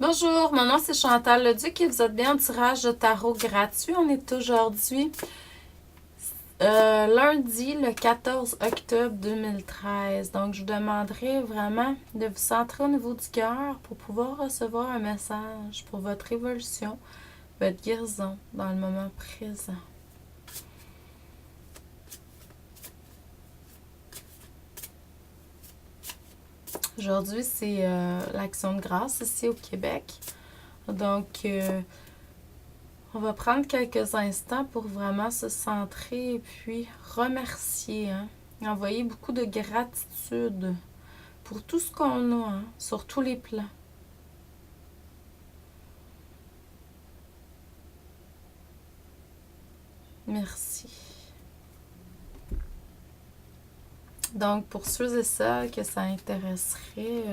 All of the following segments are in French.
Bonjour, mon nom c'est Chantal Leduc et vous êtes bien en tirage de tarot gratuit. On est aujourd'hui lundi le 14 octobre 2013. Donc je vous demanderai vraiment de vous centrer au niveau du cœur pour pouvoir recevoir un message pour votre évolution, votre guérison dans le moment présent. Aujourd'hui, c'est l'Action de grâce ici au Québec. Donc, on va prendre quelques instants pour vraiment se centrer et puis remercier. Envoyer beaucoup de gratitude pour tout ce qu'on a, sur tous les plans. Merci. Donc, pour ceux et celles que ça intéresserait,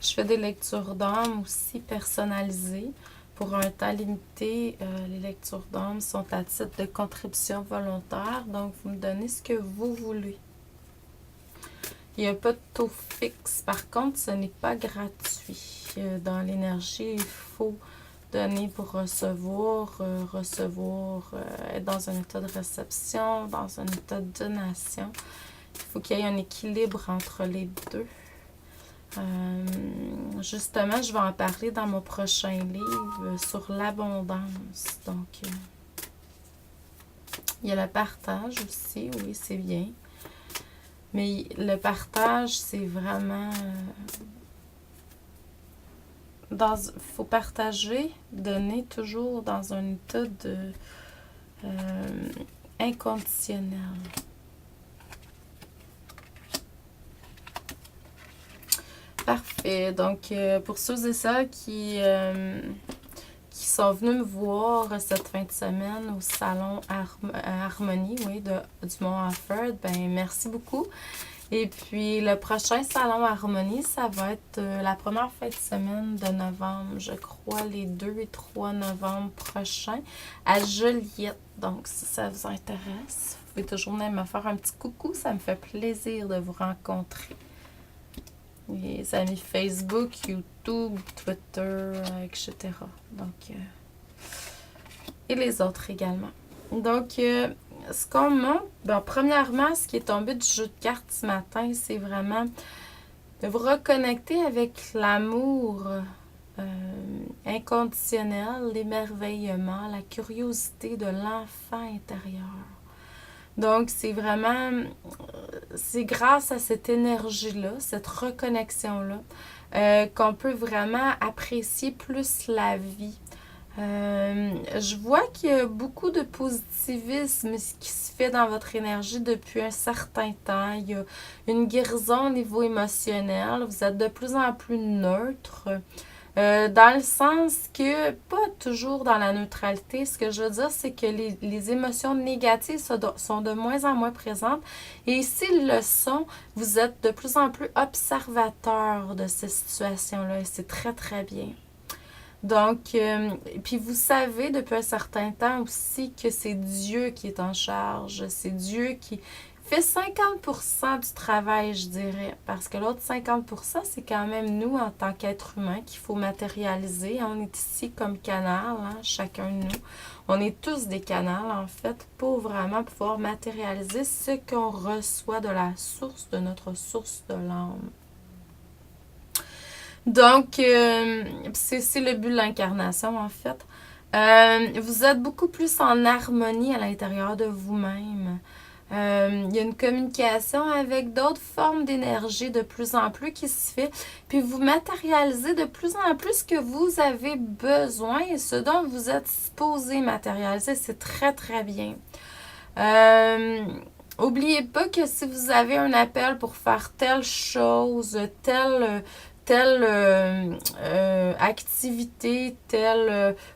je fais des lectures d'âme aussi personnalisées. Pour un temps limité, les lectures d'âme sont à titre de contribution volontaire. Donc, vous me donnez ce que vous voulez. Il n'y a pas de taux fixe. Par contre, ce n'est pas gratuit. Dans l'énergie, il faut donner pour recevoir, être dans un état de réception, dans un état de donation. Il faut qu'il y ait un équilibre entre les deux. Justement, je vais en parler dans mon prochain livre sur l'abondance. Donc, il y a le partage aussi, oui, c'est bien. Mais le partage, c'est vraiment... faut partager, donner toujours dans un état de inconditionnel. Parfait. Donc, pour ceux et celles qui sont venus me voir cette fin de semaine au salon Harmonie, oui, du Mont-Offord, ben merci beaucoup. Et puis, le prochain salon Harmonie, ça va être la première fin de semaine de novembre, je crois, les 2 et 3 novembre prochains, à Joliette. Donc, si ça vous intéresse, vous pouvez toujours venir me faire un petit coucou, ça me fait plaisir de vous rencontrer. Les amis Facebook, YouTube, Twitter, etc. Donc, et les autres également. Donc, ce qu'on montre, bon, premièrement, ce qui est tombé du jeu de cartes ce matin, c'est vraiment de vous reconnecter avec l'amour inconditionnel, l'émerveillement, la curiosité de l'enfant intérieur. Donc, c'est vraiment, c'est grâce à cette énergie-là, cette reconnexion-là, qu'on peut vraiment apprécier plus la vie. Je vois qu'il y a beaucoup de positivisme qui se fait dans votre énergie depuis un certain temps. Il y a une guérison au niveau émotionnel. Vous êtes de plus en plus neutre. Dans le sens que, pas toujours dans la neutralité, ce que je veux dire, c'est que les émotions négatives sont de moins en moins présentes. Et s'ils le sont, vous êtes de plus en plus observateur de ces situations-là. Et c'est très, très bien. Donc, puis vous savez depuis un certain temps aussi que c'est Dieu qui est en charge. C'est Dieu qui fait 50% du travail, je dirais. Parce que l'autre 50%, c'est quand même nous, en tant qu'êtres humains, qu'il faut matérialiser. On est ici comme canal, chacun de nous. On est tous des canals, en fait, pour vraiment pouvoir matérialiser ce qu'on reçoit de la source, de notre source de l'âme. Donc, c'est le but de l'incarnation, en fait. Vous êtes beaucoup plus en harmonie à l'intérieur de vous-même. Il y a une communication avec d'autres formes d'énergie de plus en plus qui se fait. Puis vous matérialisez de plus en plus ce que vous avez besoin et ce dont vous êtes supposé matérialiser. C'est très, très bien. N'oubliez pas que si vous avez un appel pour faire telle chose, telle activité,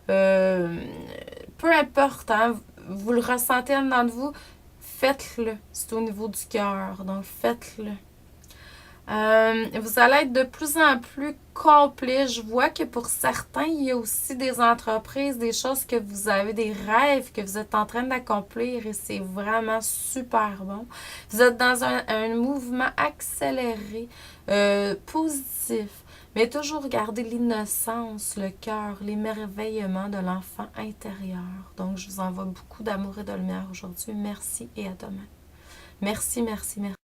peu importe, vous le ressentez en dedans de vous, faites-le. C'est au niveau du cœur, donc faites-le. Vous allez être de plus en plus complet. Je vois que pour certains, il y a aussi des entreprises, des choses que vous avez, des rêves que vous êtes en train d'accomplir et c'est vraiment super bon. Vous êtes dans un mouvement accéléré, positif. Mais toujours garder l'innocence, le cœur, l'émerveillement de l'enfant intérieur. Donc, je vous envoie beaucoup d'amour et de lumière aujourd'hui. Merci et à demain. Merci, merci, merci.